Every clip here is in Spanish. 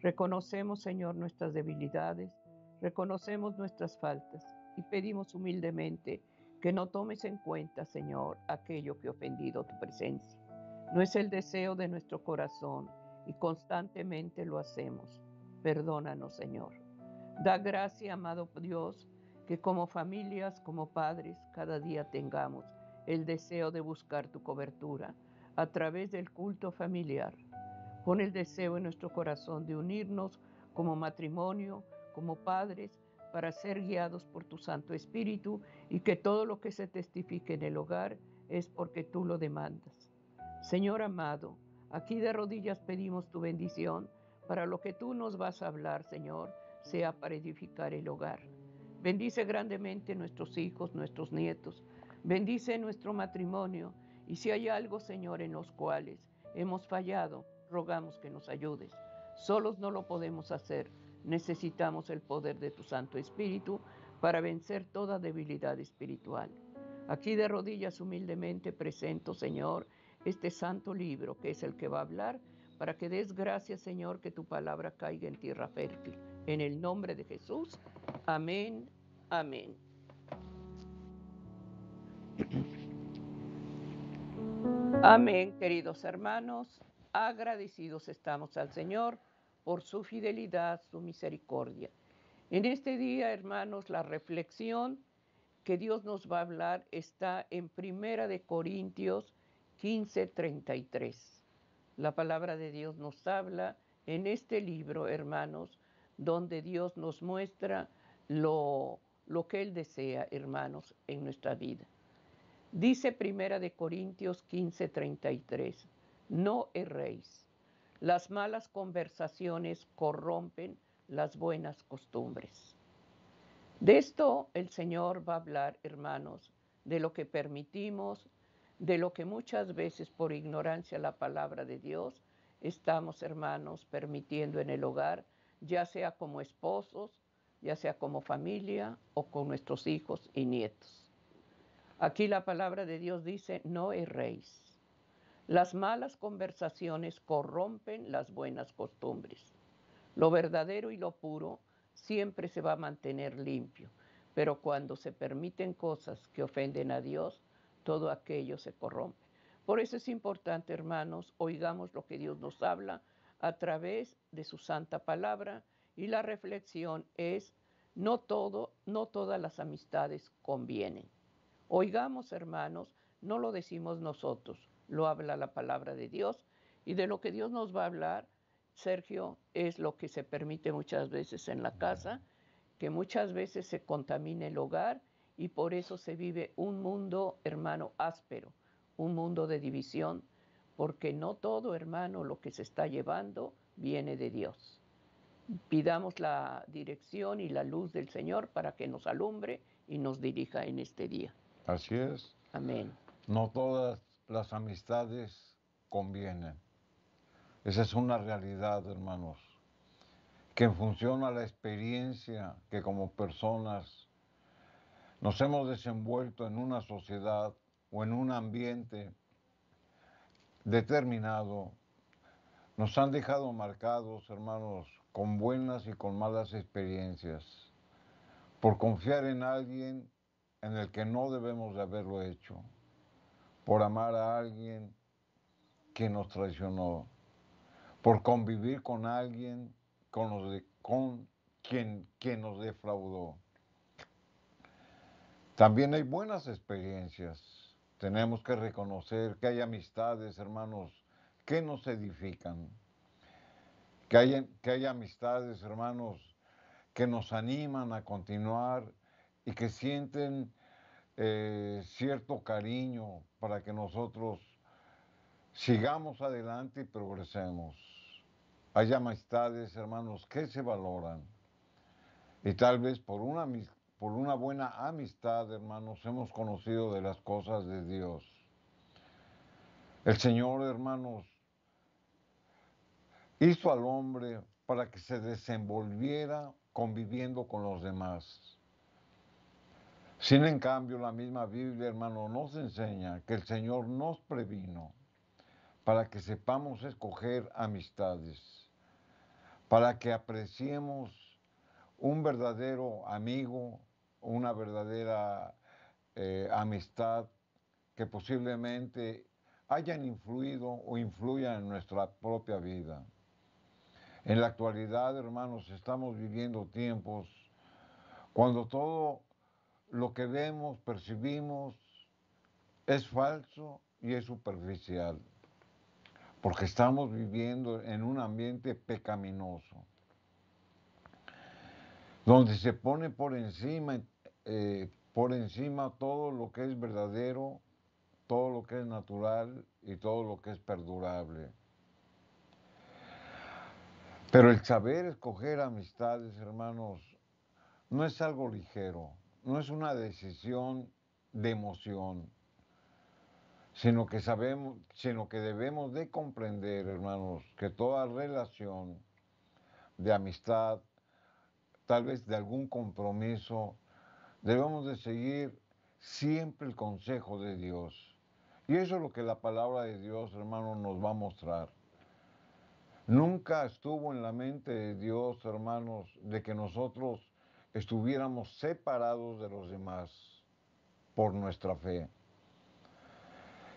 Reconocemos, Señor, nuestras debilidades, reconocemos nuestras faltas y pedimos humildemente que no tomes en cuenta, Señor, aquello que ha ofendido tu presencia. No es el deseo de nuestro corazón y constantemente lo hacemos. Perdónanos, Señor. Da gracia, amado Dios, que como familias, como padres, cada día tengamos el deseo de buscar tu cobertura a través del culto familiar. Pon el deseo en nuestro corazón de unirnos como matrimonio, como padres, para ser guiados por tu Santo Espíritu y que todo lo que se testifique en el hogar es porque tú lo demandas. Señor amado, aquí de rodillas pedimos tu bendición para lo que tú nos vas a hablar, Señor, sea para edificar el hogar. Bendice grandemente nuestros hijos, nuestros nietos. Bendice nuestro matrimonio. Y si hay algo, Señor, en los cuales hemos fallado, rogamos que nos ayudes. Solos no lo podemos hacer. Necesitamos el poder de tu Santo Espíritu para vencer toda debilidad espiritual. Aquí de rodillas humildemente presento, Señor, este santo libro que es el que va a hablar, para que des gracias, Señor, que tu palabra caiga en tierra fértil. En el nombre de Jesús. Amén. Amén. Amén, queridos hermanos. Agradecidos estamos al Señor por su fidelidad, su misericordia. En este día, hermanos, la reflexión que Dios nos va a hablar está en Primera de Corintios 15:33. La palabra de Dios nos habla en este libro, hermanos, donde Dios nos muestra lo que Él desea, hermanos, en nuestra vida. Dice Primera de Corintios 15:33, no erréis. Las malas conversaciones corrompen las buenas costumbres. De esto el Señor va a hablar, hermanos, de lo que permitimos, de lo que muchas veces por ignorancia a la palabra de Dios estamos, hermanos, permitiendo en el hogar, ya sea como esposos, ya sea como familia o con nuestros hijos y nietos. Aquí la palabra de Dios dice, no erréis. Las malas conversaciones corrompen las buenas costumbres. Lo verdadero y lo puro siempre se va a mantener limpio, pero cuando se permiten cosas que ofenden a Dios, todo aquello se corrompe. Por eso es importante, hermanos, oigamos lo que Dios nos habla a través de su santa palabra, y la reflexión es, no todas las amistades convienen. Oigamos, hermanos, no lo decimos nosotros, lo habla la palabra de Dios, y de lo que Dios nos va a hablar, Sergio, es lo que se permite muchas veces en la casa, que muchas veces se contamina el hogar y por eso se vive un mundo, hermano, áspero, un mundo de división, porque no todo, hermano, lo que se está llevando viene de Dios. Pidamos la dirección y la luz del Señor para que nos alumbre y nos dirija en este día. Así es. Amén. No todas las amistades convienen. Esa es una realidad, hermanos. Que en función a la experiencia que como personas nos hemos desenvuelto en una sociedad o en un ambiente determinado, nos han dejado marcados, hermanos, con buenas y con malas experiencias, por confiar en alguien en el que no debemos de haberlo hecho, por amar a alguien que nos traicionó, por convivir con alguien con quien nos defraudó. También hay buenas experiencias. Tenemos que reconocer que hay amistades, hermanos, que nos edifican, que hay amistades, hermanos, que nos animan a continuar y que sienten cierto cariño para que nosotros sigamos adelante y progresemos. Hay amistades, hermanos, que se valoran. Y tal vez por una buena amistad, hermanos, hemos conocido de las cosas de Dios. El Señor, hermanos, hizo al hombre para que se desenvolviera conviviendo con los demás. Sin en cambio, la misma Biblia, hermano, nos enseña que el Señor nos previno para que sepamos escoger amistades, para que apreciemos un verdadero amigo, una verdadera amistad que posiblemente hayan influido o influyan en nuestra propia vida. En la actualidad, hermanos, estamos viviendo tiempos cuando todo lo que vemos, percibimos, es falso y es superficial, porque estamos viviendo en un ambiente pecaminoso, donde se pone por encima todo lo que es verdadero, todo lo que es natural y todo lo que es perdurable. Pero el saber escoger amistades, hermanos, no es algo ligero, no es una decisión de emoción, sino que debemos de comprender, hermanos, que toda relación de amistad, tal vez de algún compromiso, debemos de seguir siempre el consejo de Dios. Y eso es lo que la palabra de Dios, hermanos, nos va a mostrar. Nunca estuvo en la mente de Dios, hermanos, de que nosotros estuviéramos separados de los demás por nuestra fe,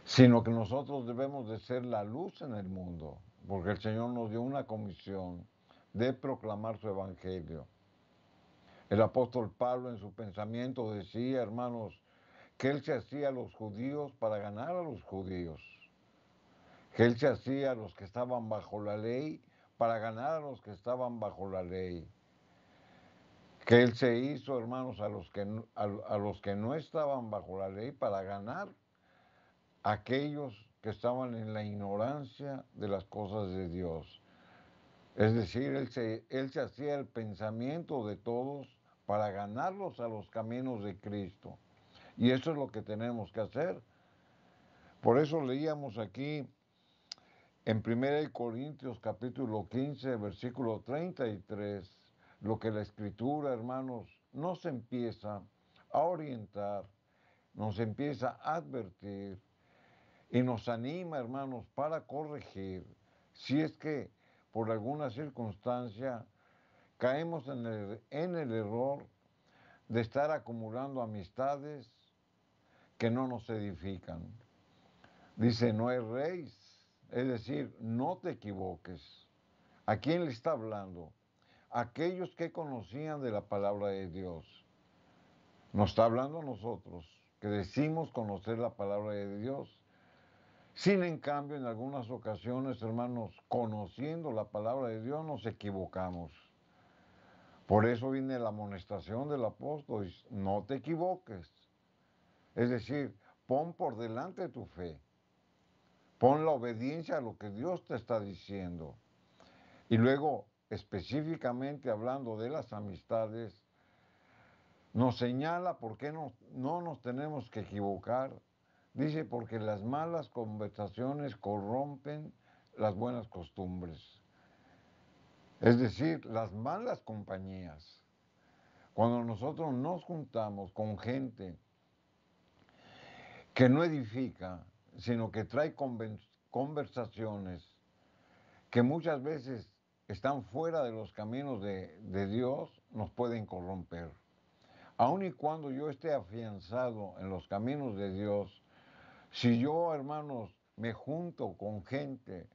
sino que nosotros debemos de ser la luz en el mundo, porque el Señor nos dio una comisión de proclamar su evangelio. El apóstol Pablo en su pensamiento decía, hermanos, que él se hacía a los judíos para ganar a los judíos, que él se hacía a los que estaban bajo la ley para ganar a los que estaban bajo la ley, que él se hizo, hermanos, a los que no estaban bajo la ley para ganar a aquellos que estaban en la ignorancia de las cosas de Dios. Es decir, él se hacía el pensamiento de todos para ganarlos a los caminos de Cristo. Y eso es lo que tenemos que hacer. Por eso leíamos aquí en 1 Corintios capítulo 15, versículo 33, lo que la Escritura, hermanos, nos empieza a orientar, nos empieza a advertir y nos anima, hermanos, para corregir si es que por alguna circunstancia caemos en el error de estar acumulando amistades que no nos edifican. Dice, no erréis, es decir, no te equivoques. ¿A quién le está hablando? Aquellos que conocían de la palabra de Dios. Nos está hablando a nosotros, que decimos conocer la palabra de Dios. Sin en cambio, en algunas ocasiones, hermanos, conociendo la palabra de Dios, nos equivocamos. Por eso viene la amonestación del apóstol, no te equivoques. Es decir, pon por delante tu fe. Pon la obediencia a lo que Dios te está diciendo. Y luego, específicamente hablando de las amistades, nos señala por qué no nos tenemos que equivocar. Dice, porque las malas conversaciones corrompen las buenas costumbres. Es decir, las malas compañías. Cuando nosotros nos juntamos con gente que no edifica, sino que trae conversaciones que muchas veces están fuera de los caminos de Dios, nos pueden corromper. Aun y cuando yo esté afianzado en los caminos de Dios, si yo, hermanos, me junto con gente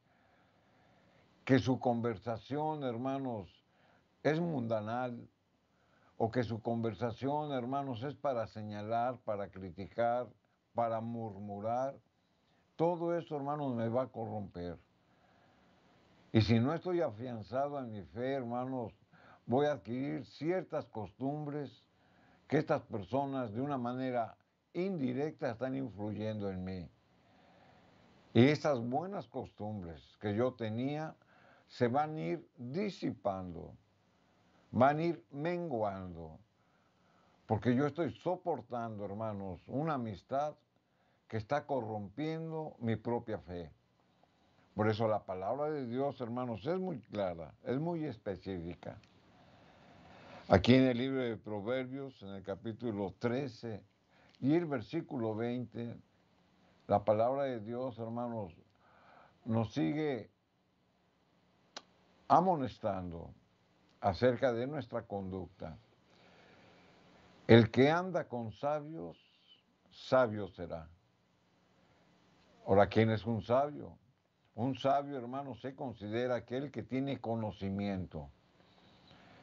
que su conversación, hermanos, es mundanal, o que su conversación, hermanos, es para señalar, para criticar, para murmurar, todo eso, hermanos, me va a corromper. Y si no estoy afianzado en mi fe, hermanos, voy a adquirir ciertas costumbres que estas personas de una manera indirecta están influyendo en mí. Y esas buenas costumbres que yo tenía se van a ir disipando, van a ir menguando, porque yo estoy soportando, hermanos, una amistad que está corrompiendo mi propia fe. Por eso la palabra de Dios, hermanos, es muy clara, es muy específica. Aquí en el libro de Proverbios, en el capítulo 13 y el versículo 20, la palabra de Dios, hermanos, nos sigue amonestando acerca de nuestra conducta. El que anda con sabios, sabio será. Ahora, ¿quién es un sabio? Un sabio, hermano, se considera aquel que tiene conocimiento.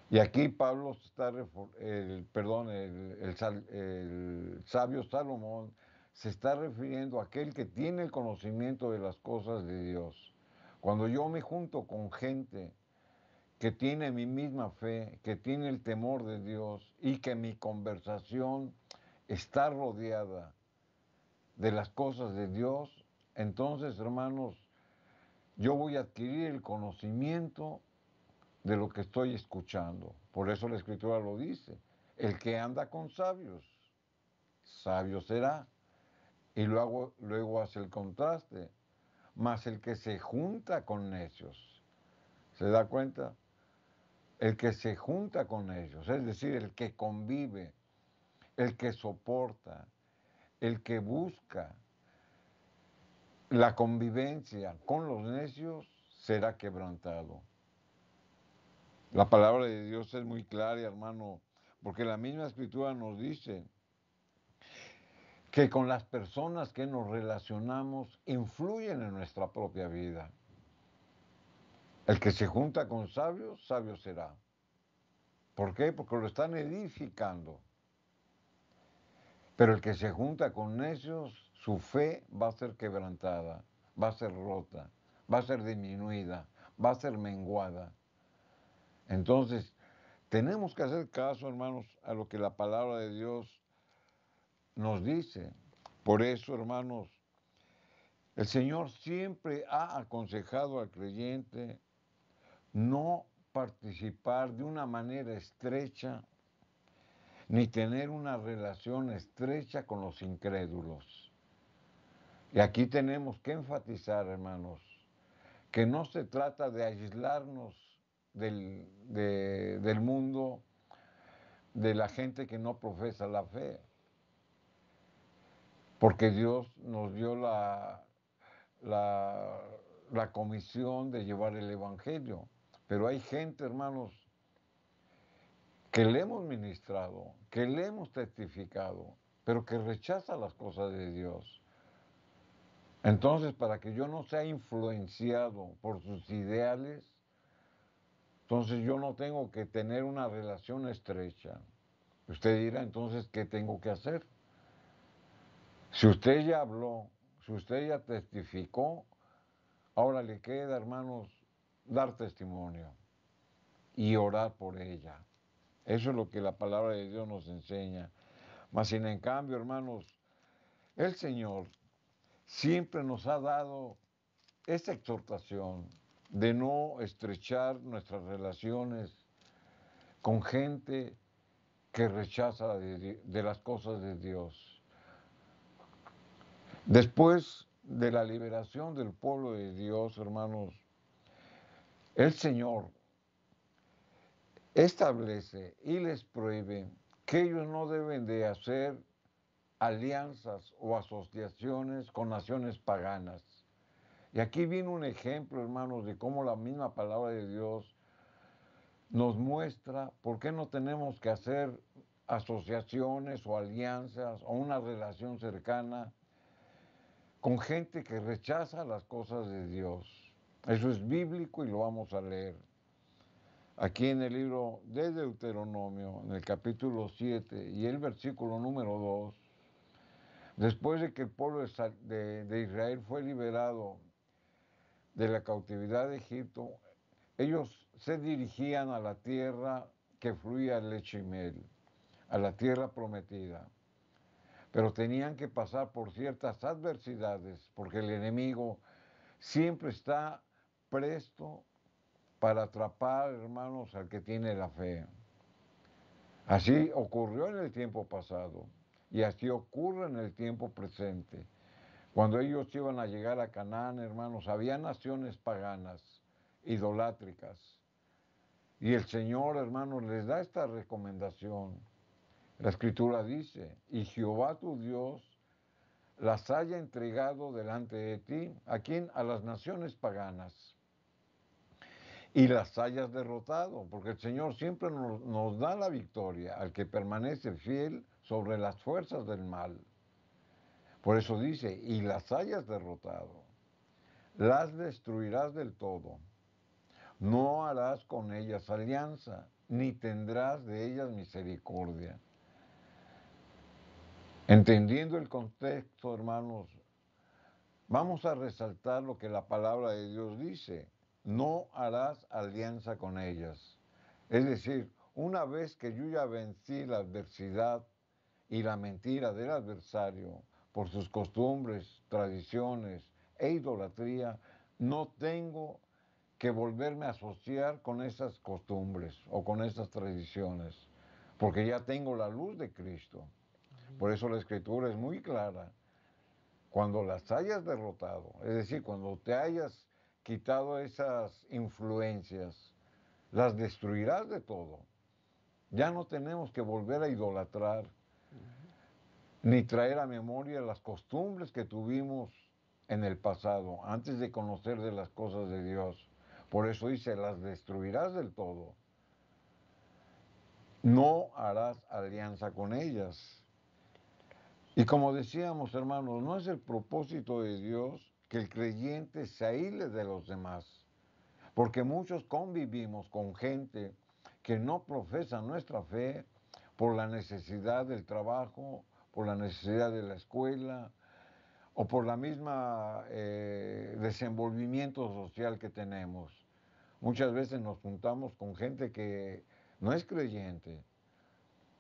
Y aquí Pablo está, el sabio Salomón se está refiriendo a aquel que tiene el conocimiento de las cosas de Dios. Cuando yo me junto con gente que tiene mi misma fe, que tiene el temor de Dios y que mi conversación está rodeada de las cosas de Dios, entonces, hermanos, yo voy a adquirir el conocimiento de lo que estoy escuchando. Por eso la Escritura lo dice. El que anda con sabios, sabio será. Y luego hace el contraste. Mas el que se junta con necios, ¿se da cuenta? El que se junta con ellos, es decir, el que convive, el que soporta, el que busca la convivencia con los necios, será quebrantado. La palabra de Dios es muy clara, hermano, porque la misma Escritura nos dice que con las personas que nos relacionamos influyen en nuestra propia vida. El que se junta con sabios, sabio será. ¿Por qué? Porque lo están edificando. Pero el que se junta con necios, su fe va a ser quebrantada, va a ser rota, va a ser disminuida, va a ser menguada. Entonces, tenemos que hacer caso, hermanos, a lo que la palabra de Dios nos dice. Por eso, hermanos, el Señor siempre ha aconsejado al creyente no participar de una manera estrecha ni tener una relación estrecha con los incrédulos. Y aquí tenemos que enfatizar, hermanos, que no se trata de aislarnos del mundo, de la gente que no profesa la fe, porque Dios nos dio la, la comisión de llevar el Evangelio. Pero hay gente, hermanos, que le hemos ministrado, que le hemos testificado, pero que rechaza las cosas de Dios. Entonces, para que yo no sea influenciado por sus ideales, entonces yo no tengo que tener una relación estrecha. Usted dirá, entonces, ¿qué tengo que hacer? Si usted ya habló, si usted ya testificó, ahora le queda, hermanos, dar testimonio y orar por ella. Eso es lo que la palabra de Dios nos enseña. Mas, sin en cambio, hermanos, el Señor siempre nos ha dado esta exhortación de no estrechar nuestras relaciones con gente que rechaza de las cosas de Dios. Después de la liberación del pueblo de Dios, hermanos, el Señor establece y les prohíbe que ellos no deben de hacer alianzas o asociaciones con naciones paganas. Y aquí viene un ejemplo, hermanos, de cómo la misma palabra de Dios nos muestra por qué no tenemos que hacer asociaciones o alianzas o una relación cercana con gente que rechaza las cosas de Dios. Eso es bíblico y lo vamos a leer. Aquí en el libro de Deuteronomio, en el capítulo 7 y el versículo número 2, después de que el pueblo de Israel fue liberado de la cautividad de Egipto, ellos se dirigían a la tierra que fluía leche y miel, a la tierra prometida. Pero tenían que pasar por ciertas adversidades, porque el enemigo siempre está presto para atrapar, hermanos, al que tiene la fe. Así ocurrió en el tiempo pasado y así ocurre en el tiempo presente. Cuando ellos iban a llegar a Canaán, hermanos, había naciones paganas, idolátricas. Y el Señor, hermanos, les da esta recomendación. La Escritura dice, y Jehová tu Dios las haya entregado delante de ti, ¿a quién? A las naciones paganas. y las hayas derrotado, porque el Señor siempre nos da la victoria al que permanece fiel sobre las fuerzas del mal. Por eso dice, y las hayas derrotado, las destruirás del todo. No harás con ellas alianza, ni tendrás de ellas misericordia. Entendiendo el contexto, hermanos, vamos a resaltar lo que la palabra de Dios dice. No harás alianza con ellas. Es decir, una vez que yo ya vencí la adversidad y la mentira del adversario por sus costumbres, tradiciones e idolatría, no tengo que volverme a asociar con esas costumbres o con esas tradiciones, porque ya tengo la luz de Cristo. Por eso la Escritura es muy clara. Cuando las hayas derrotado, es decir, cuando te hayas quitado esas influencias, las destruirás de todo. Ya no tenemos que volver a idolatrar, ni traer a memoria las costumbres que tuvimos en el pasado, antes de conocer de las cosas de Dios. Por eso dice, las destruirás del todo. No harás alianza con ellas. Y como decíamos, hermanos, no es el propósito de Dios que el creyente se aísle de los demás, porque muchos convivimos con gente que no profesa nuestra fe por la necesidad del trabajo, por la necesidad de la escuela o por la misma desenvolvimiento social que tenemos. Muchas veces nos juntamos con gente que no es creyente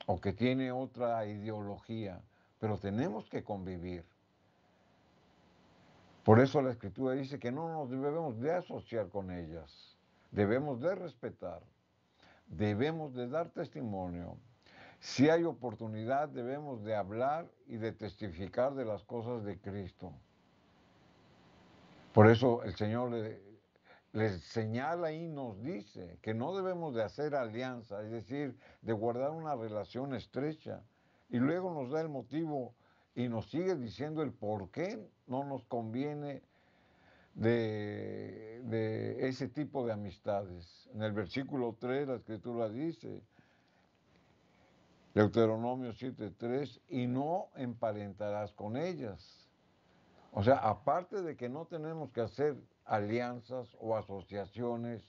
o que tiene otra ideología, pero tenemos que convivir. Por eso la Escritura dice que no nos debemos de asociar con ellas, debemos de respetar, debemos de dar testimonio. Si hay oportunidad, debemos de hablar y de testificar de las cosas de Cristo. Por eso el Señor les señala y nos dice que no debemos de hacer alianza, es decir, de guardar una relación estrecha. Y luego nos da el motivo y nos sigue diciendo el por qué no nos conviene de ese tipo de amistades. En el versículo 3 la Escritura dice, Deuteronomio 7:3, y no emparentarás con ellas. O sea, aparte de que no tenemos que hacer alianzas o asociaciones,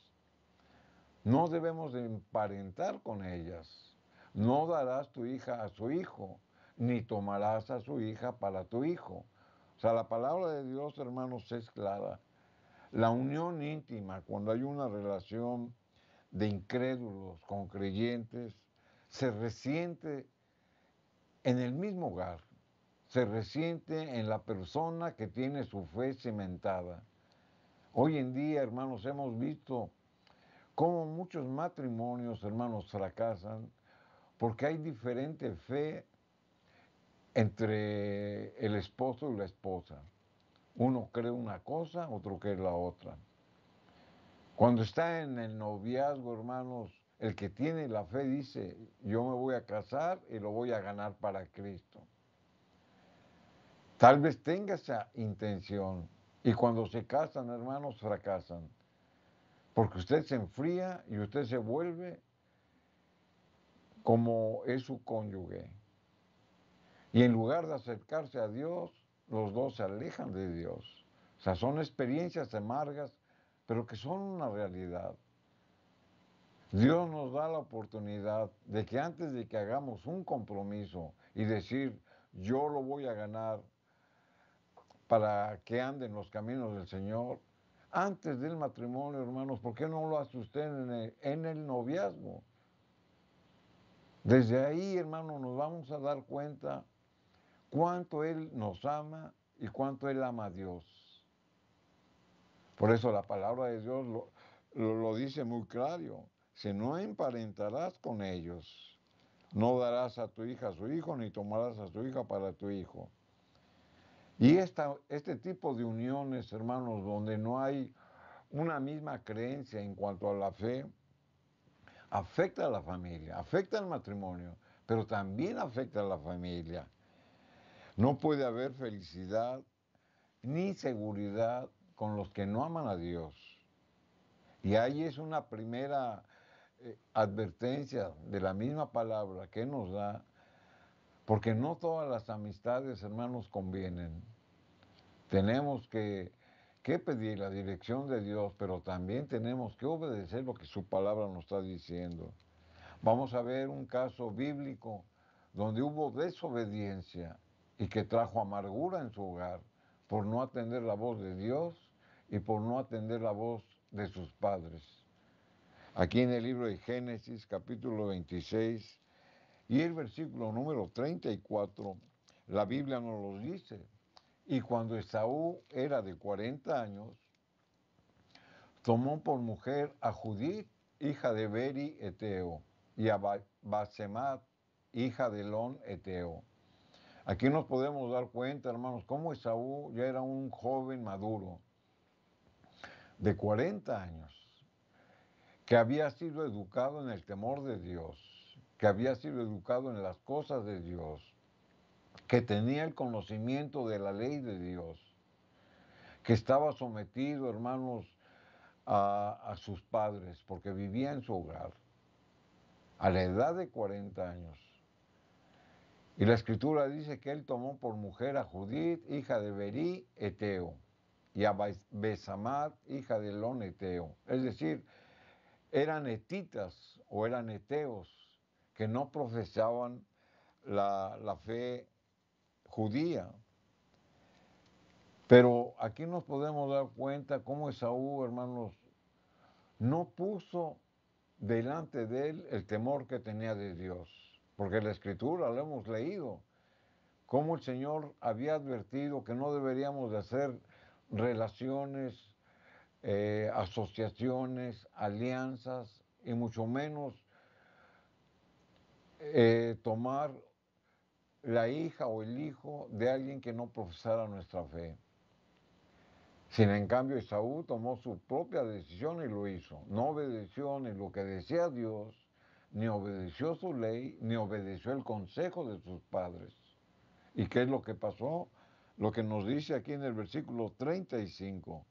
no debemos de emparentar con ellas. No darás tu hija a su hijo, ni tomarás a su hija para tu hijo. O sea, la palabra de Dios, hermanos, es clara. La unión íntima, cuando hay una relación de incrédulos con creyentes, se resiente en el mismo hogar, se resiente en la persona que tiene su fe cimentada. Hoy en día, hermanos, hemos visto cómo muchos matrimonios, hermanos, fracasan porque hay diferente fe entre el esposo y la esposa. Uno cree una cosa, otro cree la otra. Cuando está en el noviazgo, hermanos, el que tiene la fe dice, yo me voy a casar y lo voy a ganar para Cristo. Tal vez tenga esa intención y cuando se casan, hermanos, fracasan. Porque usted se enfría y usted se vuelve como es su cónyuge. Y en lugar de acercarse a Dios, los dos se alejan de Dios. O sea, son experiencias amargas, pero que son una realidad. Dios nos da la oportunidad de que antes de que hagamos un compromiso y decir, yo lo voy a ganar para que ande en los caminos del Señor, antes del matrimonio, hermanos, ¿por qué no lo hace usted en el noviazgo? Desde ahí, hermano, nos vamos a dar cuenta cuánto Él nos ama y cuánto Él ama a Dios. Por eso la palabra de Dios lo dice muy claro. Si no emparentarás con ellos, no darás a tu hija a su hijo, ni tomarás a su hija para tu hijo. Y este tipo de uniones, hermanos, donde no hay una misma creencia en cuanto a la fe, afecta a la familia, afecta al matrimonio, pero también afecta a la familia. No puede haber felicidad ni seguridad con los que no aman a Dios. Y ahí es una primera advertencia de la misma palabra que nos da, porque no todas las amistades, hermanos, convienen. Tenemos que pedir la dirección de Dios, pero también tenemos que obedecer lo que su palabra nos está diciendo. Vamos a ver un caso bíblico donde hubo desobediencia y que trajo amargura en su hogar por no atender la voz de Dios y por no atender la voz de sus padres. Aquí en el libro de Génesis, capítulo 26, y el versículo número 34, la Biblia nos lo dice. Y cuando Esaú era de 40 años, tomó por mujer a Judith, hija de Beri Eteo, y a Basemat, hija de Elón Eteo. Aquí nos podemos dar cuenta, hermanos, cómo Esaú ya era un joven maduro, de 40 años, que había sido educado en el temor de Dios, que había sido educado en las cosas de Dios, que tenía el conocimiento de la ley de Dios, que estaba sometido, hermanos, a sus padres, porque vivía en su hogar, a la edad de 40 años. Y la escritura dice que él tomó por mujer a Judith, hija de Berí, Eteo, y a Besamat, hija de Elón, Eteo. Es decir, eran etitas o eran eteos que no profesaban la fe judía. Pero aquí nos podemos dar cuenta cómo Esaú, hermanos, no puso delante de él el temor que tenía de Dios. Porque la escritura lo hemos leído, cómo el Señor había advertido que no deberíamos de hacer relaciones, asociaciones, alianzas, y mucho menos tomar la hija o el hijo de alguien que no profesara nuestra fe. Sin en cambio, Esaú tomó su propia decisión y lo hizo. No obedeció ni lo que decía Dios, ni obedeció su ley, ni obedeció el consejo de sus padres. ¿Y qué es lo que pasó? Lo que nos dice aquí en el versículo 35.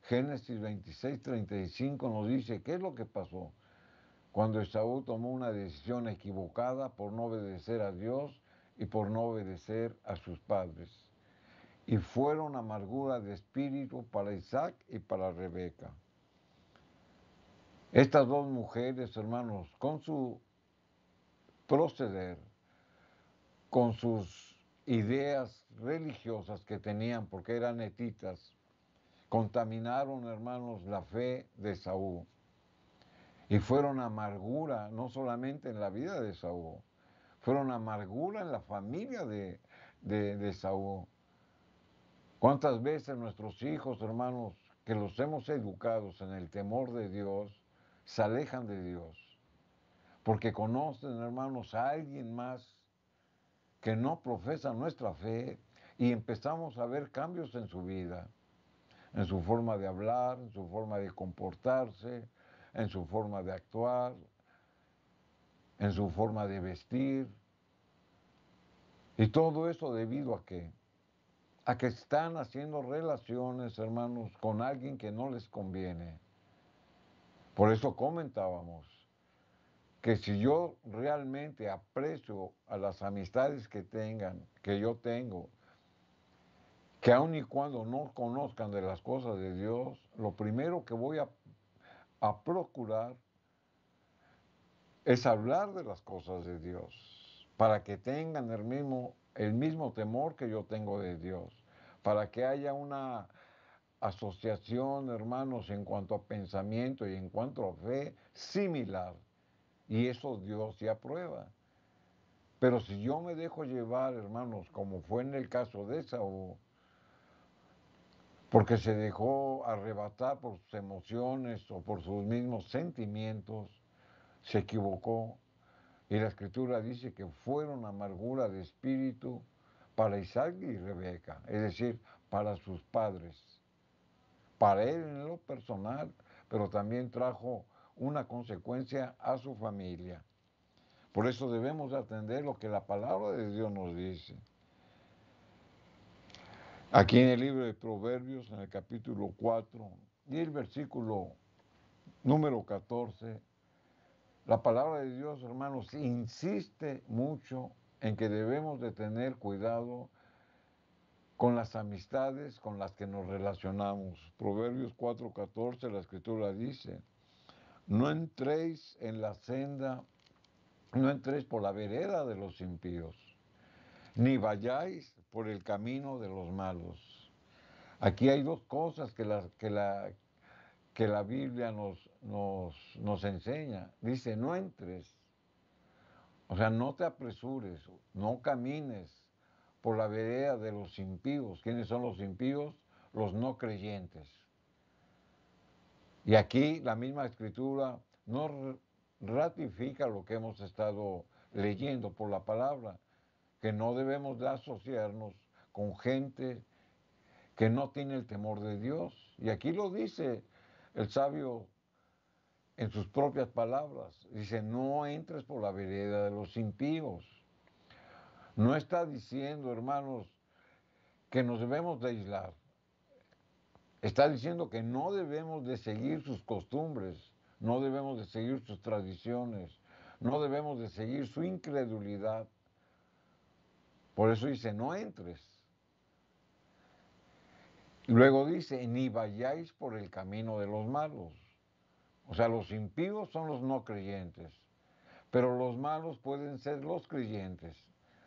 Génesis 26, 35 nos dice qué es lo que pasó cuando Esaú tomó una decisión equivocada por no obedecer a Dios y por no obedecer a sus padres. Y fueron amargura de espíritu para Isaac y para Rebeca. Estas dos mujeres, hermanos, con su proceder, con sus ideas religiosas que tenían, porque eran hetitas, contaminaron, hermanos, la fe de Saúl. Y fueron amargura, no solamente en la vida de Saúl, fueron amargura en la familia de Saúl. ¿Cuántas veces nuestros hijos, hermanos, que los hemos educados en el temor de Dios, se alejan de Dios? Porque conocen, hermanos, a alguien más que no profesa nuestra fe y empezamos a ver cambios en su vida, en su forma de hablar, en su forma de comportarse, en su forma de actuar, en su forma de vestir. Y todo eso debido a qué? A que están haciendo relaciones, hermanos, con alguien que no les conviene. Por eso comentábamos que si yo realmente aprecio a las amistades que yo tengo, que aun y cuando no conozcan de las cosas de Dios, lo primero que voy a procurar es hablar de las cosas de Dios, para que tengan el mismo temor que yo tengo de Dios, para que haya una asociación, hermanos, en cuanto a pensamiento y en cuanto a fe, similar. Y eso Dios sí aprueba. Pero si yo me dejo llevar, hermanos, como fue en el caso de Saúl, porque se dejó arrebatar por sus emociones o por sus mismos sentimientos, se equivocó. Y la escritura dice que fueron amargura de espíritu para Isaac y Rebeca, es decir, para sus padres. Para él en lo personal, pero también trajo una consecuencia a su familia. Por eso debemos atender lo que la palabra de Dios nos dice. Aquí en el libro de Proverbios, en el capítulo 4, y el versículo número 14, la palabra de Dios, hermanos, insiste mucho en que debemos de tener cuidado con las amistades con las que nos relacionamos. Proverbios 4:14, la Escritura dice, no entréis en la senda, no entréis por la vereda de los impíos, ni vayáis por el camino de los malos. Aquí hay dos cosas que la Biblia nos enseña. Dice, no entres, o sea, no te apresures, no camines por la vereda de los impíos. ¿Quiénes son los impíos? Los no creyentes. Y aquí la misma Escritura nos ratifica lo que hemos estado leyendo por la palabra, que no debemos de asociarnos con gente que no tiene el temor de Dios. Y aquí lo dice el sabio en sus propias palabras. Dice, no entres por la vereda de los impíos. No está diciendo, hermanos, que nos debemos de aislar. Está diciendo que no debemos de seguir sus costumbres, no debemos de seguir sus tradiciones, no debemos de seguir su incredulidad. Por eso dice, no entres. Luego dice, ni vayáis por el camino de los malos. O sea, los impíos son los no creyentes, pero los malos pueden ser los creyentes,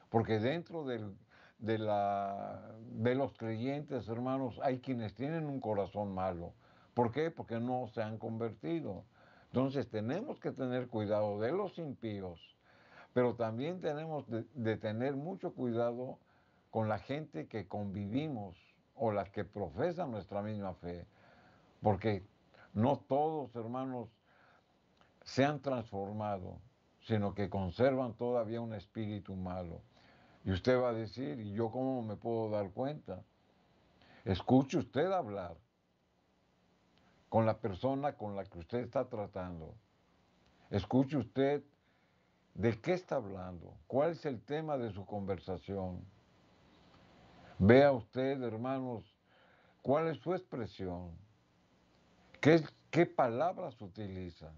porque dentro de los creyentes, hermanos, hay quienes tienen un corazón malo. ¿Por qué? Porque no se han convertido. Entonces tenemos que tener cuidado de los impíos, pero también tenemos de tener mucho cuidado con la gente que convivimos o las que profesan nuestra misma fe, porque no todos, hermanos, se han transformado, sino que conservan todavía un espíritu malo. Y usted va a decir, ¿y yo cómo me puedo dar cuenta? Escuche usted hablar con la persona con la que usted está tratando. Escuche usted de qué está hablando, cuál es el tema de su conversación. Vea usted, hermanos, cuál es su expresión, qué palabras utiliza.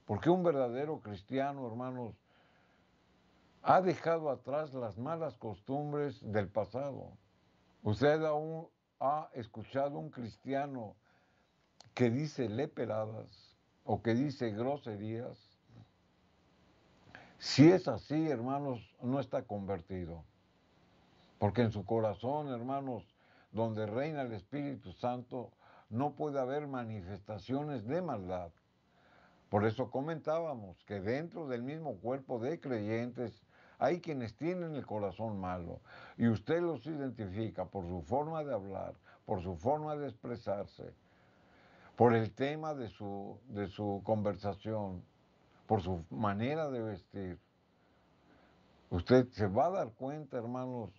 Porque un verdadero cristiano, hermanos, ha dejado atrás las malas costumbres del pasado. Usted aún ha escuchado un cristiano que dice leperadas o que dice groserías. Si es así, hermanos, no está convertido. Porque en su corazón, hermanos, donde reina el Espíritu Santo, no puede haber manifestaciones de maldad. Por eso comentábamos que dentro del mismo cuerpo de creyentes hay quienes tienen el corazón malo y usted los identifica por su forma de hablar, por su forma de expresarse, por el tema de su conversación, por su manera de vestir. Usted se va a dar cuenta, hermanos,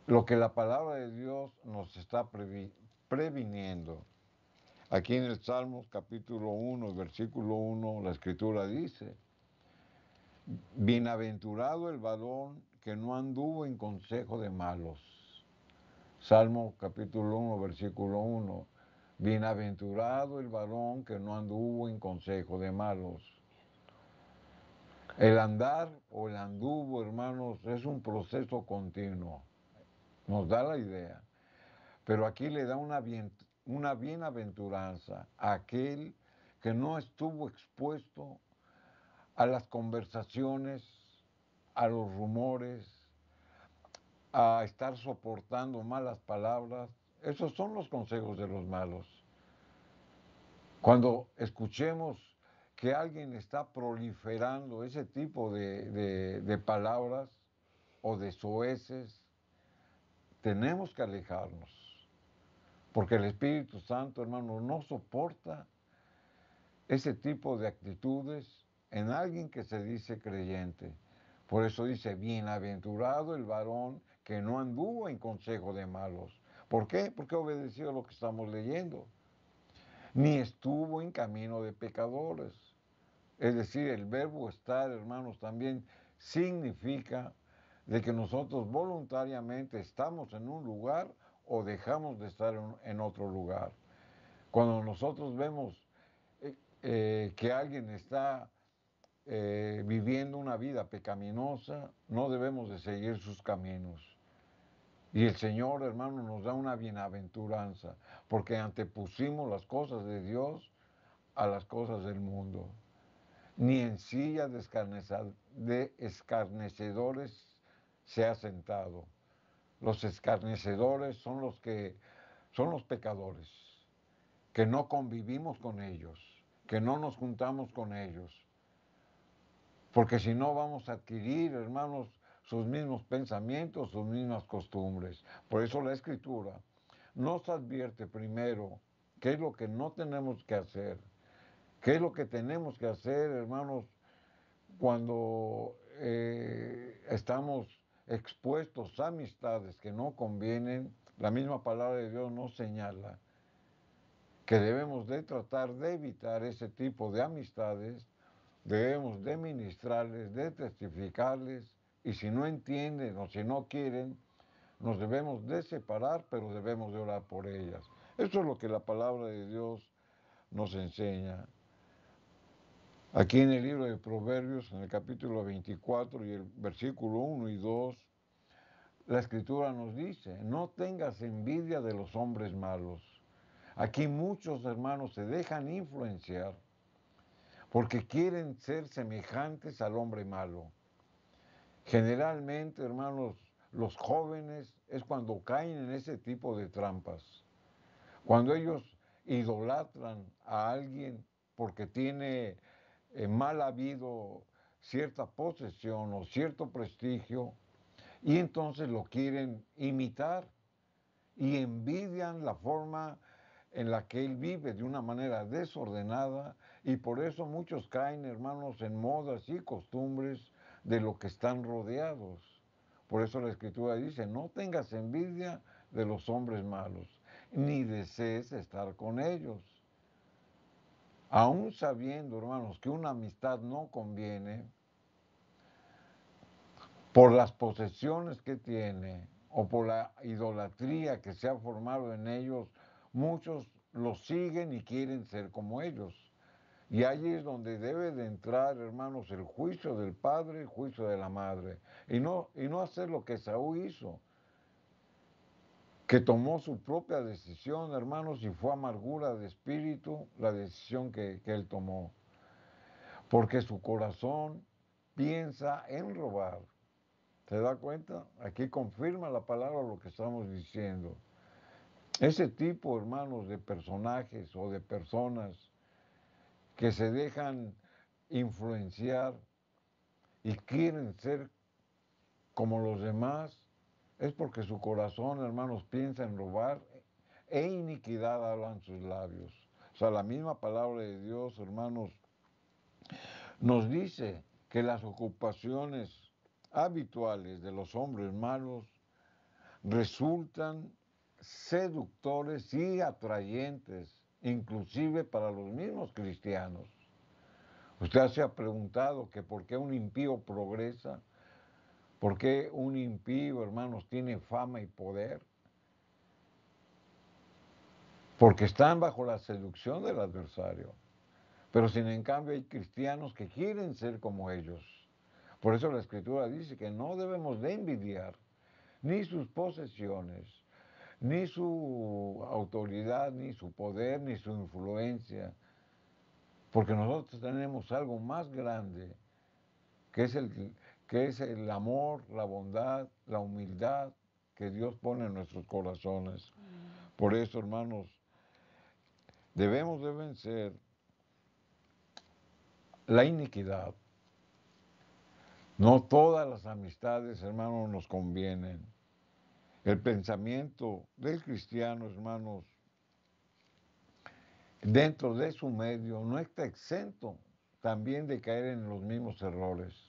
lo que la palabra de Dios nos está previniendo. Aquí en el Salmos capítulo 1, versículo 1, la Escritura dice, bienaventurado el varón que no anduvo en consejo de malos. Salmo capítulo 1, versículo 1. Bienaventurado el varón que no anduvo en consejo de malos. El andar o el anduvo, hermanos, es un proceso continuo. Nos da la idea. Pero aquí le da una bienaventuranza a aquel que no estuvo expuesto a las conversaciones, a los rumores, a estar soportando malas palabras. Esos son los consejos de los malos. Cuando escuchemos que alguien está proliferando ese tipo de palabras o de soeces, tenemos que alejarnos. Porque el Espíritu Santo, hermano, no soporta ese tipo de actitudes en alguien que se dice creyente. Por eso dice, bienaventurado el varón que no anduvo en consejo de malos. ¿Por qué? Porque obedeció a lo que estamos leyendo. Ni estuvo en camino de pecadores. Es decir, el verbo estar, hermanos, también significa de que nosotros voluntariamente estamos en un lugar o dejamos de estar en otro lugar. Cuando nosotros vemos que alguien está viviendo una vida pecaminosa, no debemos de seguir sus caminos. Y el Señor, hermano, nos da una bienaventuranza, porque antepusimos las cosas de Dios a las cosas del mundo. Ni en silla de escarnecedores se ha sentado. Los escarnecedores son los pecadores, que no convivimos con ellos, que no nos juntamos con ellos. Porque si no vamos a adquirir, hermanos, sus mismos pensamientos, sus mismas costumbres. Por eso la Escritura nos advierte primero qué es lo que no tenemos que hacer, qué es lo que tenemos que hacer, hermanos, cuando estamos expuestos a amistades que no convienen. La misma palabra de Dios nos señala que debemos de tratar de evitar ese tipo de amistades. Debemos de ministrarles, de testificarles, y si no entienden o si no quieren, nos debemos de separar, pero debemos de orar por ellas. Eso es lo que la palabra de Dios nos enseña. Aquí en el libro de Proverbios, en el capítulo 24 y el versículo 1 y 2, la Escritura nos dice, no tengas envidia de los hombres malos. Aquí muchos hermanos se dejan influenciar porque quieren ser semejantes al hombre malo. Generalmente, hermanos, los jóvenes es cuando caen en ese tipo de trampas. Cuando ellos idolatran a alguien porque tiene mal habido cierta posesión o cierto prestigio, y entonces lo quieren imitar y envidian la forma en la que él vive de una manera desordenada, y por eso muchos caen, hermanos, en modas y costumbres de lo que están rodeados. Por eso la Escritura dice, no tengas envidia de los hombres malos, ni desees estar con ellos. Aún sabiendo, hermanos, que una amistad no conviene, por las posesiones que tiene o por la idolatría que se ha formado en ellos, muchos los siguen y quieren ser como ellos. Y allí es donde debe de entrar, hermanos, el juicio del padre, el juicio de la madre. Y no hacer lo que Saúl hizo, que tomó su propia decisión, hermanos, y fue amargura de espíritu la decisión que él tomó. Porque su corazón piensa en robar. ¿Se da cuenta? Aquí confirma la palabra lo que estamos diciendo. Ese tipo, hermanos, de personajes o de personas que se dejan influenciar y quieren ser como los demás, es porque su corazón, hermanos, piensa en robar e iniquidad hablan sus labios. O sea, la misma palabra de Dios, hermanos, nos dice que las ocupaciones habituales de los hombres malos resultan seductores y atrayentes, inclusive para los mismos cristianos. Usted se ha preguntado que por qué un impío progresa, por qué un impío, hermanos, tiene fama y poder, porque están bajo la seducción del adversario. Pero sin en cambio hay cristianos que quieren ser como ellos. Por eso la Escritura dice que no debemos de envidiar ni sus posesiones, ni su autoridad, ni su poder, ni su influencia, porque nosotros tenemos algo más grande, que es el amor, la bondad, la humildad que Dios pone en nuestros corazones. Por eso, hermanos, debemos de vencer la iniquidad. No todas las amistades, hermanos, nos convienen. El pensamiento del cristiano, hermanos, dentro de su medio, no está exento también de caer en los mismos errores.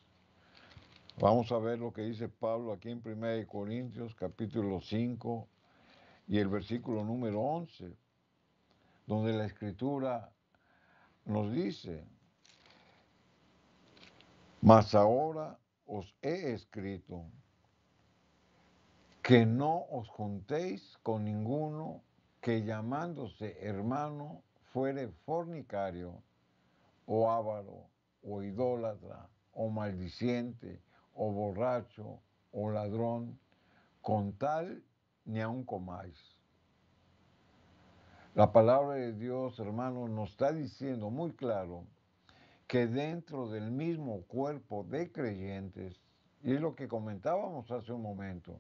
Vamos a ver lo que dice Pablo aquí en 1 Corintios capítulo 5 y el versículo número 11, donde la Escritura nos dice, mas ahora os he escrito que no os juntéis con ninguno que llamándose hermano fuere fornicario, o avaro, o idólatra, o maldiciente, o borracho, o ladrón, con tal ni aun comáis. La palabra de Dios, hermanos, nos está diciendo muy claro que dentro del mismo cuerpo de creyentes, y es lo que comentábamos hace un momento,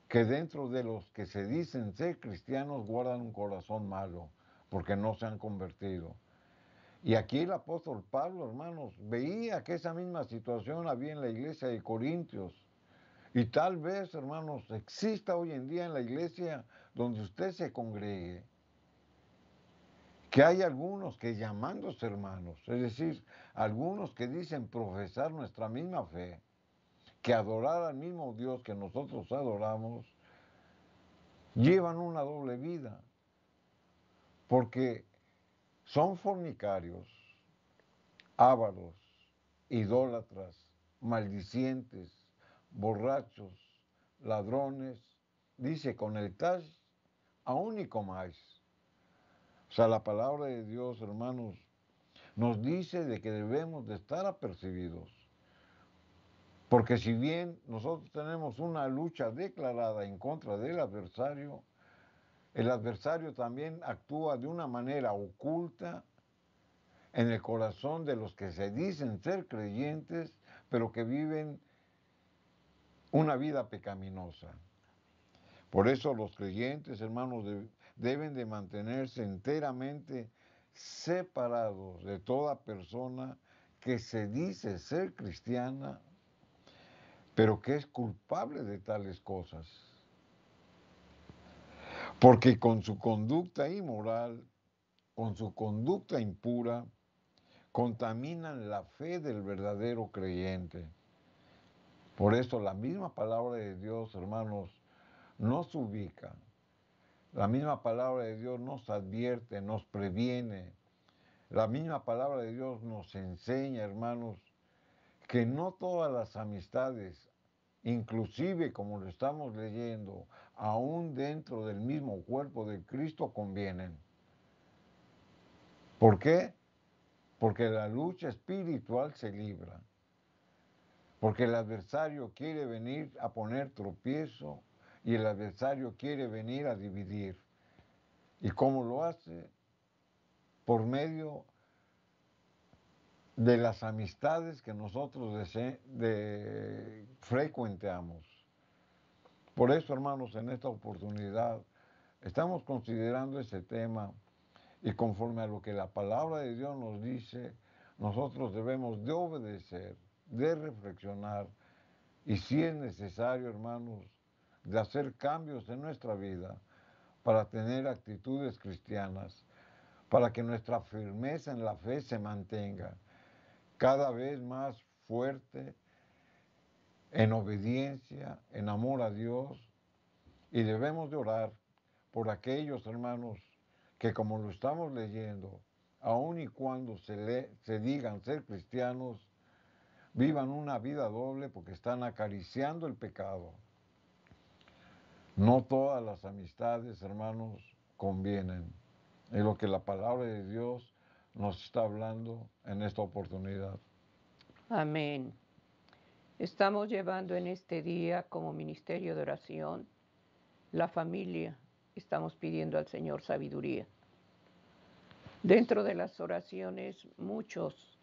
que dentro de los que se dicen ser cristianos guardan un corazón malo, porque no se han convertido. Y aquí el apóstol Pablo, hermanos, veía que esa misma situación había en la iglesia de Corintios. Y tal vez, hermanos, exista hoy en día en la iglesia donde usted se congregue, que hay algunos que llamándose hermanos, es decir, algunos que dicen profesar nuestra misma fe, que adorar al mismo Dios que nosotros adoramos, llevan una doble vida, porque son fornicarios, ávaros, idólatras, maldicientes, borrachos, ladrones, dice con el tal aún y comáis. O sea, la palabra de Dios, hermanos, nos dice de que debemos de estar apercibidos. Porque si bien nosotros tenemos una lucha declarada en contra del adversario, el adversario también actúa de una manera oculta en el corazón de los que se dicen ser creyentes, pero que viven una vida pecaminosa. Por eso los creyentes, hermanos, deben de mantenerse enteramente separados de toda persona que se dice ser cristiana, pero que es culpable de tales cosas. Porque con su conducta inmoral, con su conducta impura, contaminan la fe del verdadero creyente. Por eso la misma palabra de Dios, hermanos, nos ubica. La misma palabra de Dios nos advierte, nos previene. La misma palabra de Dios nos enseña, hermanos, que no todas las amistades, inclusive como lo estamos leyendo, aún dentro del mismo cuerpo de Cristo convienen. ¿Por qué? Porque la lucha espiritual se libra. Porque el adversario quiere venir a poner tropiezo y el adversario quiere venir a dividir. ¿Y cómo lo hace? Por medio de las amistades que nosotros frecuentamos. Por eso, hermanos, en esta oportunidad estamos considerando ese tema y conforme a lo que la palabra de Dios nos dice, nosotros debemos de obedecer, de reflexionar y si es necesario, hermanos, de hacer cambios en nuestra vida para tener actitudes cristianas, para que nuestra firmeza en la fe se mantenga cada vez más fuerte en obediencia, en amor a Dios, y debemos de orar por aquellos hermanos que como lo estamos leyendo, aun y cuando se digan ser cristianos, vivan una vida doble porque están acariciando el pecado. No todas las amistades, hermanos, convienen. Es lo que la palabra de Dios nos está hablando en esta oportunidad. Amén. Estamos llevando en este día como ministerio de oración la familia. Estamos pidiendo al Señor sabiduría. Dentro de las oraciones, muchos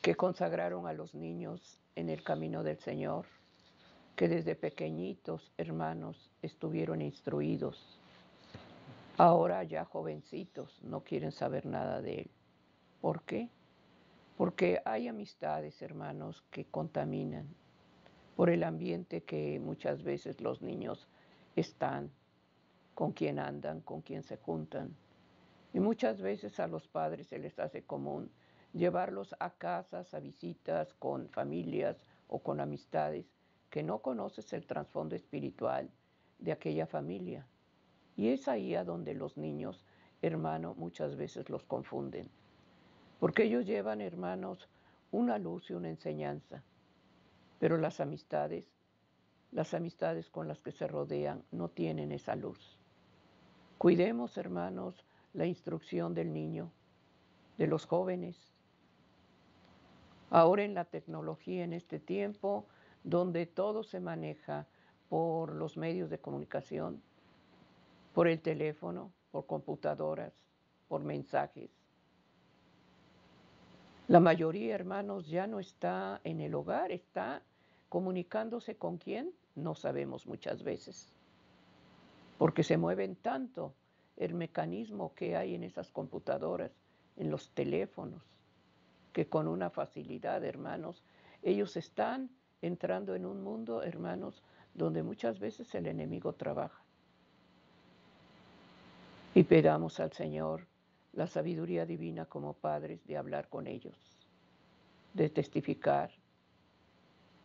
que consagraron a los niños en el camino del Señor, que desde pequeñitos, hermanos, estuvieron instruidos. Ahora ya jovencitos no quieren saber nada de Él. ¿Por qué? Porque hay amistades, hermanos, que contaminan por el ambiente que muchas veces los niños están, con quien andan, con quien se juntan. Y muchas veces a los padres se les hace común llevarlos a casas, a visitas con familias o con amistades que no conoces el trasfondo espiritual de aquella familia. Y es ahí a donde los niños, hermano, muchas veces los confunden. Porque ellos llevan, hermanos, una luz y una enseñanza. Pero las amistades con las que se rodean no tienen esa luz. Cuidemos, hermanos, la instrucción del niño, de los jóvenes, Ahora en la tecnología, en este tiempo, donde todo se maneja por los medios de comunicación, por el teléfono, por computadoras, por mensajes. La mayoría, hermanos, ya no está en el hogar, está comunicándose con quién, no sabemos muchas veces, porque se mueven tanto el mecanismo que hay en esas computadoras, en los teléfonos, que con una facilidad, hermanos, ellos están entrando en un mundo, hermanos, donde muchas veces el enemigo trabaja. Y pedamos al Señor la sabiduría divina como padres de hablar con ellos, de testificar,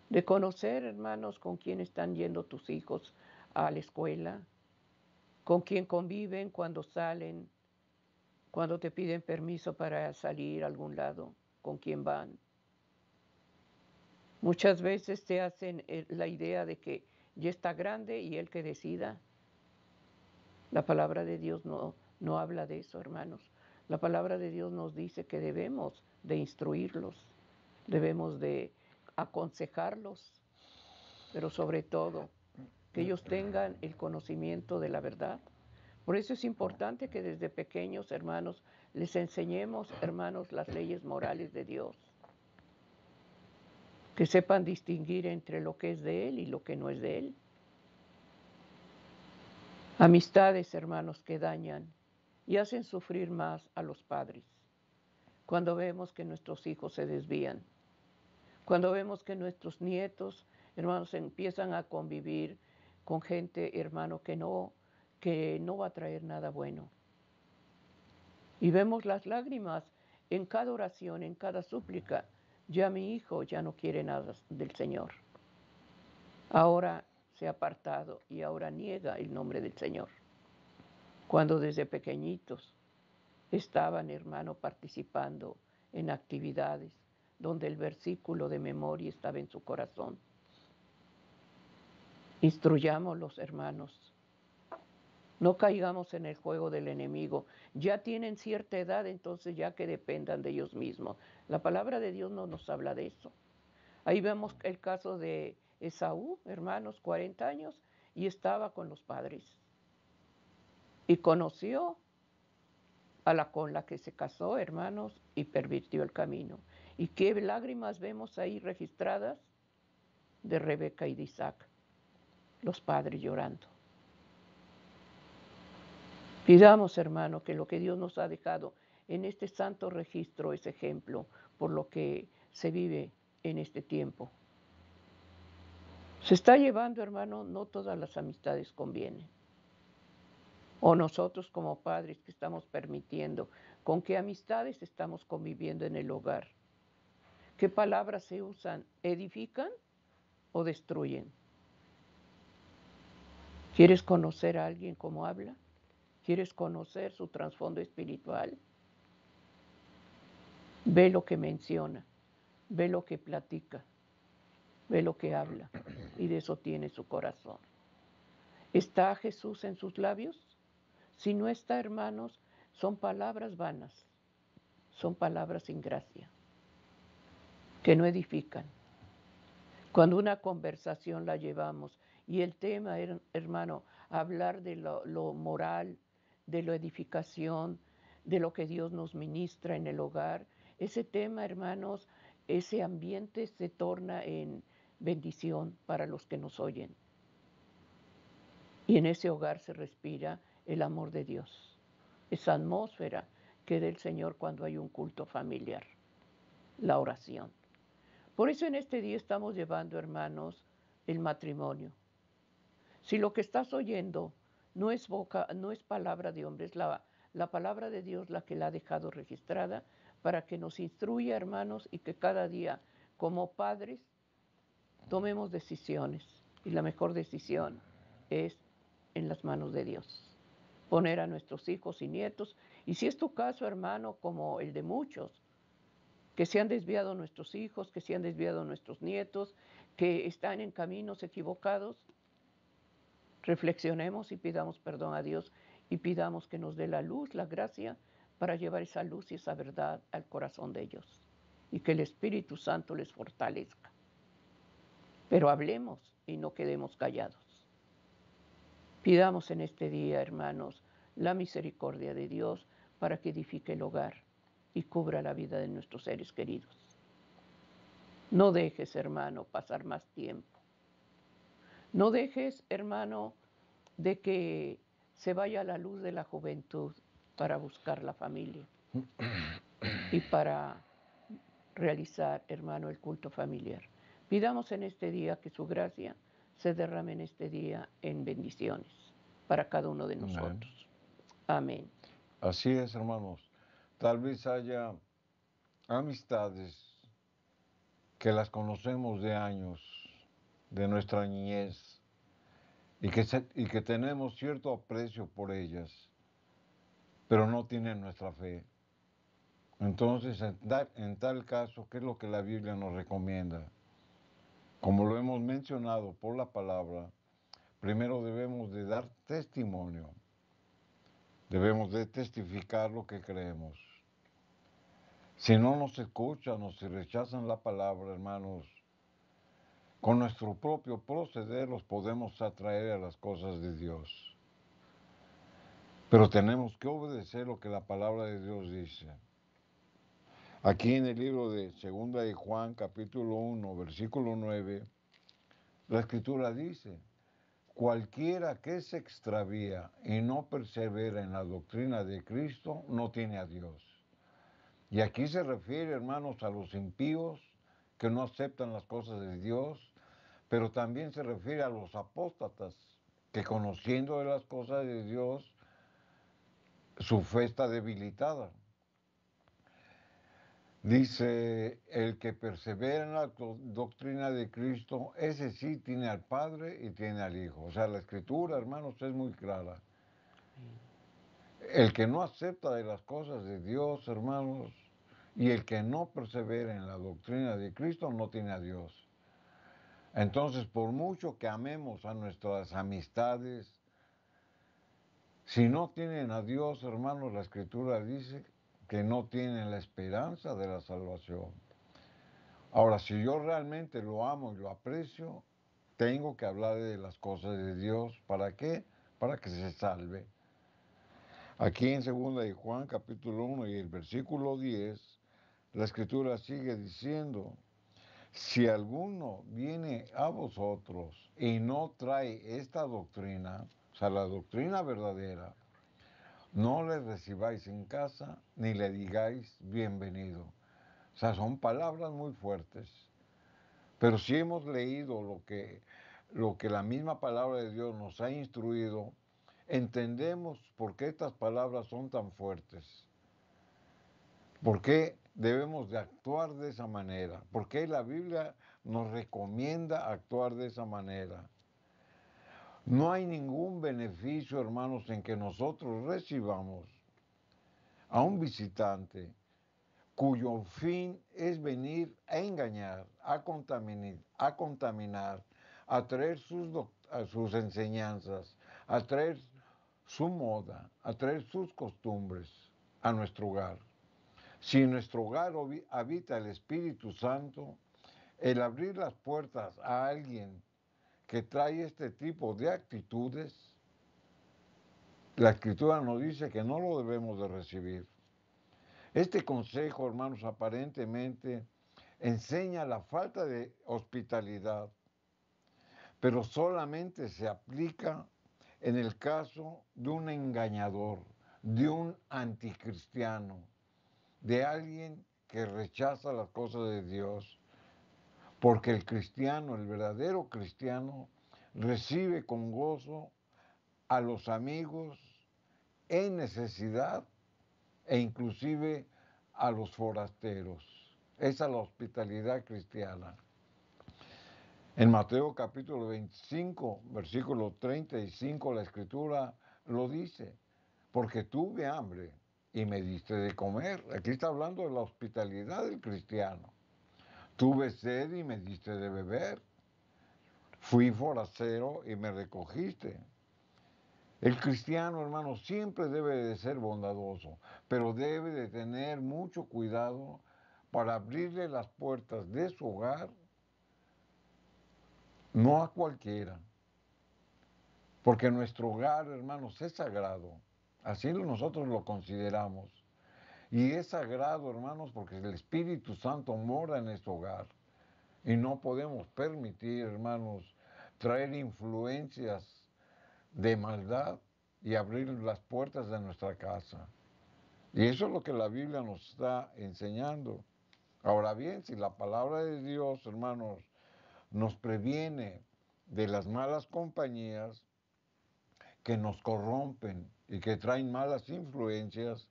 de conocer, hermanos, con quién están yendo tus hijos a la escuela, con quién conviven cuando salen, cuando te piden permiso para salir a algún lado, con quién van. Muchas veces te hacen la idea de que ya está grande y él que decida. La palabra de Dios no habla de eso, hermanos. La palabra de Dios nos dice que debemos de instruirlos, debemos de aconsejarlos, pero sobre todo que ellos tengan el conocimiento de la verdad. Por eso es importante que desde pequeños, hermanos, les enseñemos, hermanos, las leyes morales de Dios, que sepan distinguir entre lo que es de Él y lo que no es de Él. Amistades, hermanos, que dañan y hacen sufrir más a los padres. Cuando vemos que nuestros hijos se desvían, cuando vemos que nuestros nietos, hermanos, empiezan a convivir con gente, hermano, que no va a traer nada bueno. Y vemos las lágrimas en cada oración, en cada súplica. Ya mi hijo ya no quiere nada del Señor. Ahora se ha apartado y ahora niega el nombre del Señor. Cuando desde pequeñitos estaban, hermano, participando en actividades donde el versículo de memoria estaba en su corazón. Instruyámoslos, hermanos. No caigamos en el juego del enemigo. Ya tienen cierta edad, entonces ya que dependan de ellos mismos. La palabra de Dios no nos habla de eso. Ahí vemos el caso de Esaú, hermanos, 40 años, y estaba con los padres. Y conoció a la con la que se casó, hermanos, y pervirtió el camino. ¿Y qué lágrimas vemos ahí registradas? De Rebeca y de Isaac, los padres llorando. Pidamos, hermano, que lo que Dios nos ha dejado en este santo registro es ejemplo por lo que se vive en este tiempo. Se está llevando, hermano, no todas las amistades convienen. O nosotros como padres que estamos permitiendo, ¿con qué amistades estamos conviviendo en el hogar? ¿Qué palabras se usan? ¿Edifican o destruyen? ¿Quieres conocer a alguien cómo habla? ¿Quieres conocer su trasfondo espiritual? Ve lo que menciona, ve lo que platica, ve lo que habla, y de eso tiene su corazón. ¿Está Jesús en sus labios? Si no está, hermanos, son palabras vanas, son palabras sin gracia, que no edifican. Cuando una conversación la llevamos y el tema, hermano, hablar de lo moral, de la edificación, de lo que Dios nos ministra en el hogar, ese tema, hermanos, ese ambiente se torna en bendición para los que nos oyen. Y en ese hogar se respira el amor de Dios, esa atmósfera que da el Señor cuando hay un culto familiar, la oración. Por eso en este día estamos llevando, hermanos, el matrimonio. Si lo que estás oyendo no es palabra de hombre, es la palabra de Dios la que la ha dejado registrada para que nos instruya, hermanos, y que cada día, como padres, tomemos decisiones. Y la mejor decisión es en las manos de Dios. Poner a nuestros hijos y nietos. Y si es tu caso, hermano, como el de muchos, que se han desviado nuestros hijos, que se han desviado nuestros nietos, que están en caminos equivocados, reflexionemos y pidamos perdón a Dios y pidamos que nos dé la luz, la gracia, para llevar esa luz y esa verdad al corazón de ellos. y que el Espíritu Santo les fortalezca. Pero hablemos y no quedemos callados. Pidamos en este día, hermanos, la misericordia de Dios para que edifique el hogar y cubra la vida de nuestros seres queridos. No dejes, hermano, pasar más tiempo. No dejes, hermano, de que se vaya la luz de la juventud para buscar la familia y para realizar, hermano, el culto familiar. Pidamos en este día que su gracia se derrame en este día en bendiciones para cada uno de nosotros. Amén. Así es, hermanos. Tal vez haya amistades que las conocemos de años, de nuestra niñez, y que tenemos cierto aprecio por ellas, pero no tienen nuestra fe. Entonces, en tal caso, ¿qué es lo que la Biblia nos recomienda? Como lo hemos mencionado por la palabra, primero debemos de dar testimonio, debemos de testificar lo que creemos. Si no nos escuchan o si rechazan la palabra, hermanos, con nuestro propio proceder los podemos atraer a las cosas de Dios. Pero tenemos que obedecer lo que la palabra de Dios dice. Aquí en el libro de 2 de Juan, capítulo 1, versículo 9, la Escritura dice: cualquiera que se extravía y no persevera en la doctrina de Cristo no tiene a Dios. Y aquí se refiere, hermanos, a los impíos que no aceptan las cosas de Dios, pero también se refiere a los apóstatas que, conociendo de las cosas de Dios, su fe está debilitada. Dice: el que persevera en la doctrina de Cristo, ese sí tiene al Padre y tiene al Hijo. O sea, la Escritura, hermanos, es muy clara. El que no acepta de las cosas de Dios, hermanos, y el que no persevera en la doctrina de Cristo, no tiene a Dios. Entonces, por mucho que amemos a nuestras amistades, si no tienen a Dios, hermanos, la Escritura dice que no tienen la esperanza de la salvación. Ahora, si yo realmente lo amo y lo aprecio, tengo que hablar de las cosas de Dios. ¿Para qué? Para que se salve. Aquí en 2 de Juan, capítulo 1 y el versículo 10, la Escritura sigue diciendo: si alguno viene a vosotros y no trae esta doctrina, o sea, la doctrina verdadera, no le recibáis en casa ni le digáis bienvenido. O sea, son palabras muy fuertes. Pero si hemos leído lo que la misma palabra de Dios nos ha instruido, entendemos por qué estas palabras son tan fuertes. ¿Por qué debemos de actuar de esa manera? ¿Por qué la Biblia nos recomienda actuar de esa manera? No hay ningún beneficio, hermanos, en que nosotros recibamos a un visitante cuyo fin es venir a engañar, a contaminar, a traer sus enseñanzas, a traer su moda, a traer sus costumbres a nuestro hogar. Si en nuestro hogar habita el Espíritu Santo, el abrir las puertas a alguien que trae este tipo de actitudes, la Escritura nos dice que no lo debemos de recibir. Este consejo, hermanos, aparentemente enseña la falta de hospitalidad, pero solamente se aplica en el caso de un engañador, de un anticristiano, de alguien que rechaza las cosas de Dios. Porque el cristiano, el verdadero cristiano, recibe con gozo a los amigos en necesidad e inclusive a los forasteros. Esa es la hospitalidad cristiana. En Mateo capítulo 25, versículo 35, la Escritura lo dice: porque tuve hambre y me diste de comer. Aquí está hablando de la hospitalidad del cristiano. Tuve sed y me diste de beber. Fui forastero y me recogiste. El cristiano, hermano, siempre debe de ser bondadoso, pero debe de tener mucho cuidado para abrirle las puertas de su hogar, no a cualquiera, porque nuestro hogar, hermanos, es sagrado. Así nosotros lo consideramos. Y es sagrado, hermanos, porque el Espíritu Santo mora en este hogar. Y no podemos permitir, hermanos, traer influencias de maldad y abrir las puertas de nuestra casa. Y eso es lo que la Biblia nos está enseñando. Ahora bien, si la palabra de Dios, hermanos, nos previene de las malas compañías que nos corrompen y que traen malas influencias,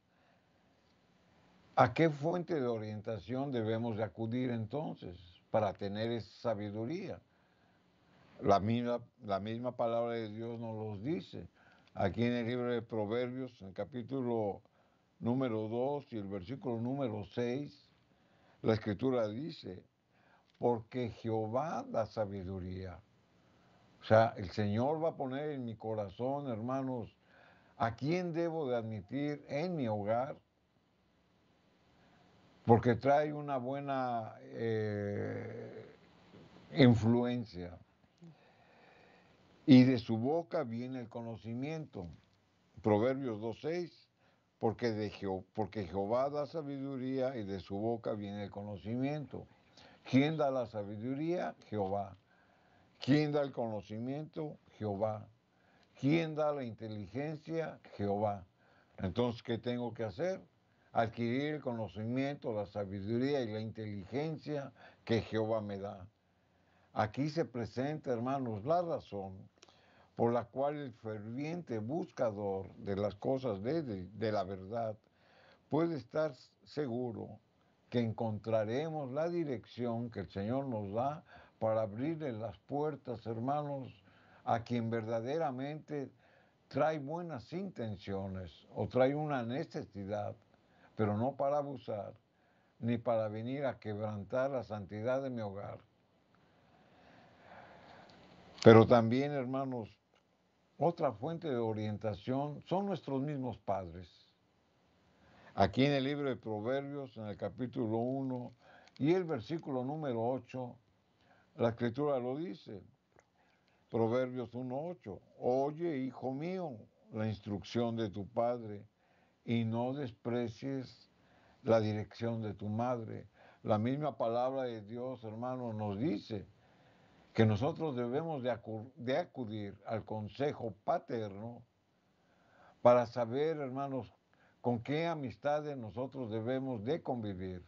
¿a qué fuente de orientación debemos de acudir entonces para tener esa sabiduría? La misma palabra de Dios nos los dice. Aquí en el libro de Proverbios, en el capítulo número 2 y el versículo número 6, la Escritura dice, porque Jehová da sabiduría. O sea, el Señor va a poner en mi corazón, hermanos, a quién debo de admitir en mi hogar, porque trae una buena influencia. Y de su boca viene el conocimiento. Proverbios 2:6, porque Jehová da sabiduría y de su boca viene el conocimiento. ¿Quién da la sabiduría? Jehová. ¿Quién da el conocimiento? Jehová. ¿Quién da la inteligencia? Jehová. Entonces, ¿qué tengo que hacer? Adquirir el conocimiento, la sabiduría y la inteligencia que Jehová me da. Aquí se presenta, hermanos, la razón por la cual el ferviente buscador de las cosas de la verdad puede estar seguro que encontraremos la dirección que el Señor nos da para abrirle las puertas, hermanos, a quien verdaderamente trae buenas intenciones o trae una necesidad, pero no para abusar, ni para venir a quebrantar la santidad de mi hogar. Pero también, hermanos, otra fuente de orientación son nuestros mismos padres. Aquí en el libro de Proverbios, en el capítulo 1 y el versículo número 8, la Escritura lo dice. Proverbios 1:8. Oye, hijo mío, la instrucción de tu padre y no desprecies la dirección de tu madre. La misma palabra de Dios, hermano, nos dice que nosotros debemos de acudir al consejo paterno para saber, hermanos, con qué amistades nosotros debemos de convivir.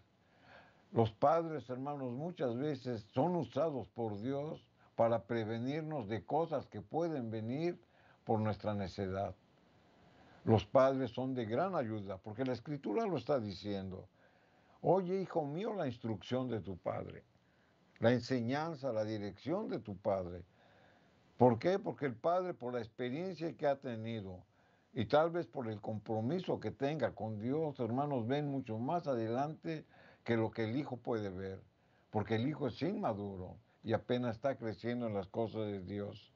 Los padres, hermanos, muchas veces son usados por Dios para prevenirnos de cosas que pueden venir por nuestra necedad. Los padres son de gran ayuda, porque la Escritura lo está diciendo. Oye, hijo mío, la instrucción de tu padre, la enseñanza, la dirección de tu padre. ¿Por qué? Porque el padre, por la experiencia que ha tenido y tal vez por el compromiso que tenga con Dios, hermanos, ven mucho más adelante que lo que el hijo puede ver. Porque el hijo es inmaduro y apenas está creciendo en las cosas de Dios.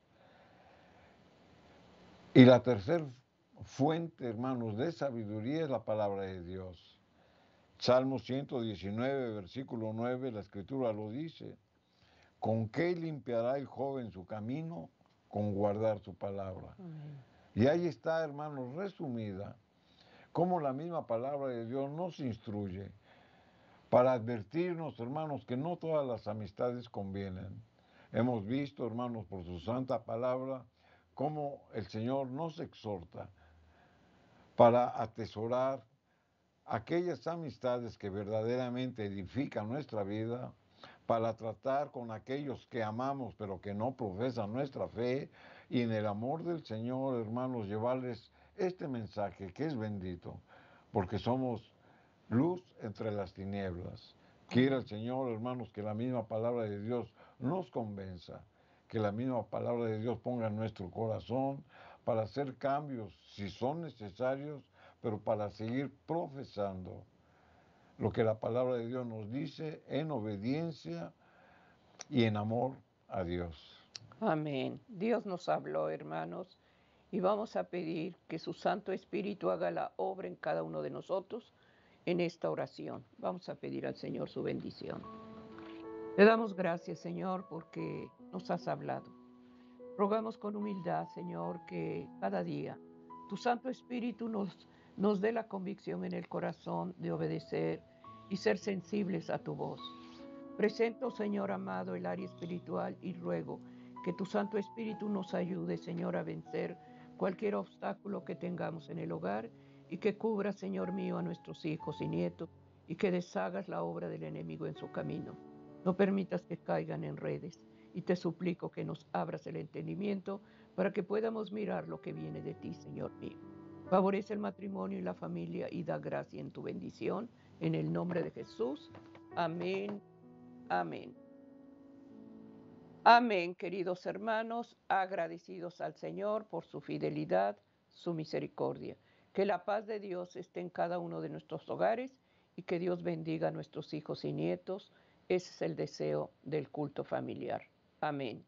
Y la tercera fuente, hermanos, de sabiduría es la palabra de Dios. Salmo 119, versículo 9, la Escritura lo dice. ¿Con qué limpiará el joven su camino? Con guardar su palabra. Amén. Y ahí está, hermanos, resumida, cómo la misma palabra de Dios nos instruye para advertirnos, hermanos, que no todas las amistades convienen. Hemos visto, hermanos, por su santa palabra, cómo el Señor nos exhorta para atesorar aquellas amistades que verdaderamente edifican nuestra vida, para tratar con aquellos que amamos pero que no profesan nuestra fe, y en el amor del Señor, hermanos, llevarles este mensaje que es bendito, porque somos luz entre las tinieblas. Quiera el Señor, hermanos, que la misma palabra de Dios nos convenza, que la misma palabra de Dios ponga en nuestro corazón para hacer cambios si son necesarios, pero para seguir profesando lo que la palabra de Dios nos dice en obediencia y en amor a Dios. Amén. Dios nos habló, hermanos, y vamos a pedir que su Santo Espíritu haga la obra en cada uno de nosotros, en esta oración. Vamos a pedir al Señor su bendición. Te damos gracias, Señor, porque nos has hablado. Rogamos con humildad, Señor, que cada día tu Santo Espíritu nos dé la convicción en el corazón de obedecer y ser sensibles a tu voz. Presento, Señor amado, el área espiritual y ruego que tu Santo Espíritu nos ayude, Señor, a vencer cualquier obstáculo que tengamos en el hogar y que cubra, Señor mío, a nuestros hijos y nietos y que deshagas la obra del enemigo en su camino. No permitas que caigan en redes y te suplico que nos abras el entendimiento para que podamos mirar lo que viene de ti, Señor mío. Favorece el matrimonio y la familia y da gracia en tu bendición. En el nombre de Jesús. Amén. Amén. Amén, queridos hermanos, agradecidos al Señor por su fidelidad, su misericordia. Que la paz de Dios esté en cada uno de nuestros hogares y que Dios bendiga a nuestros hijos y nietos. Ese es el deseo del culto familiar. Amén.